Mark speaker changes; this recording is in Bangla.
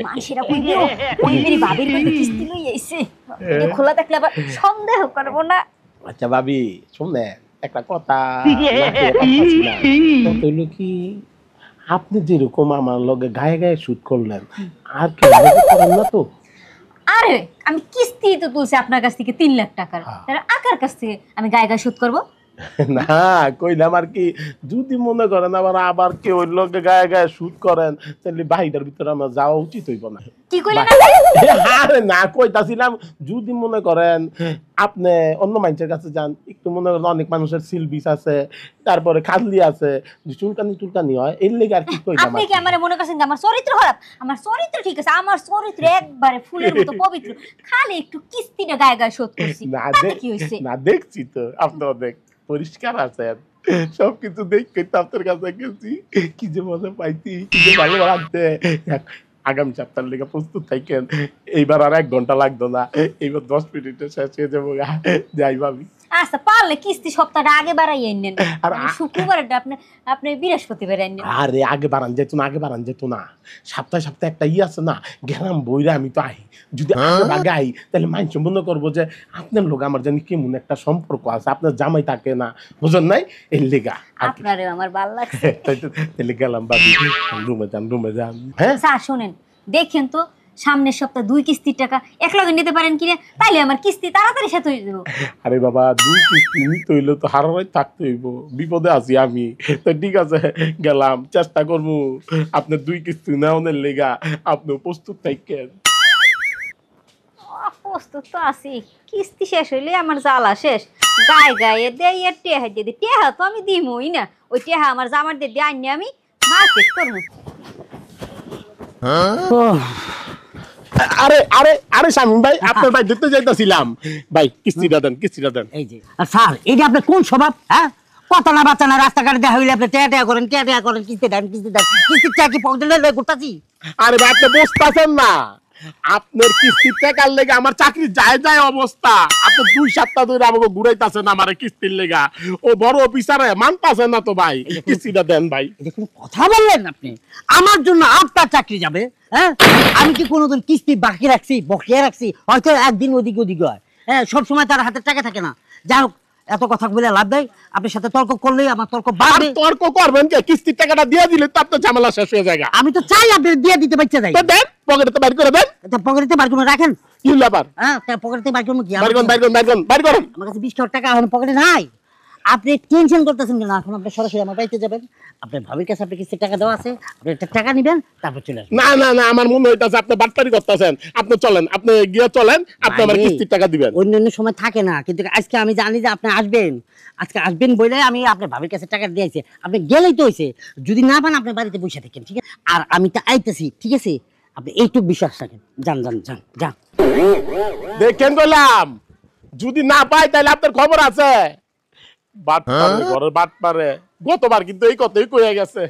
Speaker 1: মানুষেরা কইলো ওই মেরি ভাবির বাড়ি কিস্তি লই আইছে এটা খোলা থাকলে আবার সন্দেহ করব না।
Speaker 2: আচ্ছা ভাবি শুনে একটা কথা হইল কি, আপনি যেরকম আমার লগে গায়ে গায়ে শুট করলেন আর কি করেন না তো?
Speaker 1: আরে আমি কিস্তি তো তুলছি আপনার কাছ থেকে 3 লাখ টাকার, তাহলে আকার কাছ থেকে আমি গায়ে গায়ে শোধ করব
Speaker 2: না কইলাম আর কি, যদি মনে করেন আবার কেউ ওই লগে গায়ে গায়ে শুট করেন তাহলে বাড়িটার ভিতরে আমার যাওয়া উচিত হইব না।
Speaker 1: কি কইলেন?
Speaker 2: আরে না কইতাছিলাম যদি মনে করেন আপনি অন্য মানুষের কাছে যান, একটু মনে করেন অনেক মানুষের সিলবিস আছে, তারপরে খাদলি আছে, চুলকানি হয় এর লেগে আর কি কইলাম।
Speaker 1: আপনি কি আমারে মনে করছেন যে আমার চরিত্র খারাপ? আমার চরিত্র ঠিক আছে, আমার চরিত্র একবারে ফুলের মতো পবিত্র, খালি একটু কিস্তিটা গায়ে গায়ে শোধ করছি। তাতে কি হইছে?
Speaker 2: না দেখছি তো আপনি অনেক পরিষ্কার আছেন, সবকিছু দেখে তো আপনার কাছে গেছি, কি যে মজা পাইছি, কি যে ভালো লাগছে। আগামী সপ্তাহ লেগে প্রস্তুত থাকেন, এইবার আর 1 ঘন্টা লাগতো না, এইবার 10 মিনিটে শেষ হয়ে যাবো। যাই ভাবি
Speaker 1: আচ্ছা পারলে কিস্তি সপ্তাহটা আগে বাড়াইয়ে নেন, আর শুক্রবারটা আপনি বৃহস্পতিবার আনেন।
Speaker 2: আরে আগে বাড়ান যেত না, সপ্তাহে একটা আছে না, গেলাম বইরা আমি তো আই, যদি আগে আই তাহলে মানুষ মনে করবো যে আপনার লোক আমার জানি কেমন একটা সম্পর্ক আছে, আপনার জামাই থাকে না, বুঝেন নাই, এর লেগা
Speaker 1: আপনারে আমার ভালো লাগছে।
Speaker 2: তাহলে গেলাম বাবি, রুমে যান। হ্যাঁ
Speaker 1: স্যার শোনেন, দেখেন তো সামনের সপ্তাহ 2 কিস্তির টাকা একলগে নিতে পারেন কিনা, তাইলে আমার কিস্তি তাড়াতাড়ি শেষ হয়ে যাবে।
Speaker 2: আরে বাবা 2 কিস্তি নিতে হইলে তো হারারাই থাকতে হইব, বিপদে আছি আমি তো, ঠিক আছে গেলাম, চেষ্টা করবো আপনার 2 কিস্তি নেওয়ার লেগা আপনি প্রস্তুত থাকেন।
Speaker 1: প্রস্তুত তো আছি, কিস্তি শেষ হইলে আমার জ্বালা শেষ, গায়ে গায়ে দেই আর টেহা দিয়ে দিই, টেহা তো আমি দিমই না, ওই টেহা আমার জামার দিয়ে দিয়ে আনি আমি মার্কেট করবো।
Speaker 2: আরে আরে আরে শামিম ভাই, আপনার ভাই দেখতে যাইতাছিলাম, ভাই কিস্তিটা দেন।
Speaker 3: এই যে স্যার, এই যে আপনার কোন স্বভাব? হ্যাঁ, কথা না বাচ্চা না, রাস্তাঘাটে দেখা হইলে আপনি টেয়া করেন, কিস্তি দেন, কিস্তির টাকা কি পকেটে লয়ে ঘুরতাছি?
Speaker 2: আরে ভাই আপনি বুঝতাছেন না, আপনার কিস্তির টাকার লেগে আমার চাকরি যায় অবস্থা, আপনি 2 সপ্তাহ ধরে আমাকে ঘুরাইতাছেন আমার কিস্তির লেগা, ও বড় অফিসারে মানতাছেন না তো ভাই, কিস্তিটা দেন ভাই।
Speaker 3: এটা কোন কথা বললেন আপনি? আমার জন্য আপনার চাকরি যাবে? হ্যাঁ, আমি কি কোনোদিন কিস্তি বাকি রাখছি, বকেয়া রাখছি? হয়তো একদিন ওদিক হয়, হ্যাঁ, সবসময় তার হাতে টাকা থাকে না। যাই হোক, এত কথা বলে লাভ নাই, আপনার সাথে তর্ক করলেই আমার তর্ক বাড়বে।
Speaker 2: তর্ক করবেন কে? কিস্তির টাকাটা দিয়ে দিলে তো আপনার ঝামেলা শেষ হয়ে যায়।
Speaker 3: আমি তো চাই আপনি দিয়ে দিতে পারছে যাই,
Speaker 2: তো দেন, পকেটে তো বাইর করে দেন।
Speaker 3: এটা পকেটে বার করে রাখেন।
Speaker 2: কি ব্যাপার?
Speaker 3: হ্যাঁ, পকেটে বার করবো কি?
Speaker 2: বাইর করেন।
Speaker 3: আমার কাছে 20 টাকা এখন পকেটে নাই। আপনি টেনশন করতেছেন কেন? এখন আপনি সরাসরি আমার বাড়িতে যাবেন, আপনার ভাবির কাছে আপনি কিছু টাকা দেওয়া আছে, আপনি একটা টাকা নেবেন, তারপর চলে আসবেন।
Speaker 2: না আমার মনে হইতাছে আপনি বাটপারি করতেছেন, আপনি চলেন, আপনি গিয়ে চলেন, আপনি আমার কিস্তির টাকা দিবেন।
Speaker 3: অন্য সময় থাকে না, কিন্তু আজকে আমি জানি যে আপনি আসবেন, আজকে আসবেন বলে আমি আপনার ভাবির কাছে টাকা দিয়েছি, আপনি গেলেই তো হয়েছে। যদি না পান আপনি বাড়িতে বসে থাকেন, ঠিক আছে? আর আমি তো আইতেছি, ঠিক আছে? আপনি এইটুকু বিশ্বাস রাখেন, যান।
Speaker 2: দেখেন বললাম, যদি না পাই তাহলে আপনার খবর আছে। বাটপারে ঘরের বাটপারে গতবার কিন্তু এই কথাই কয়ে গেছে।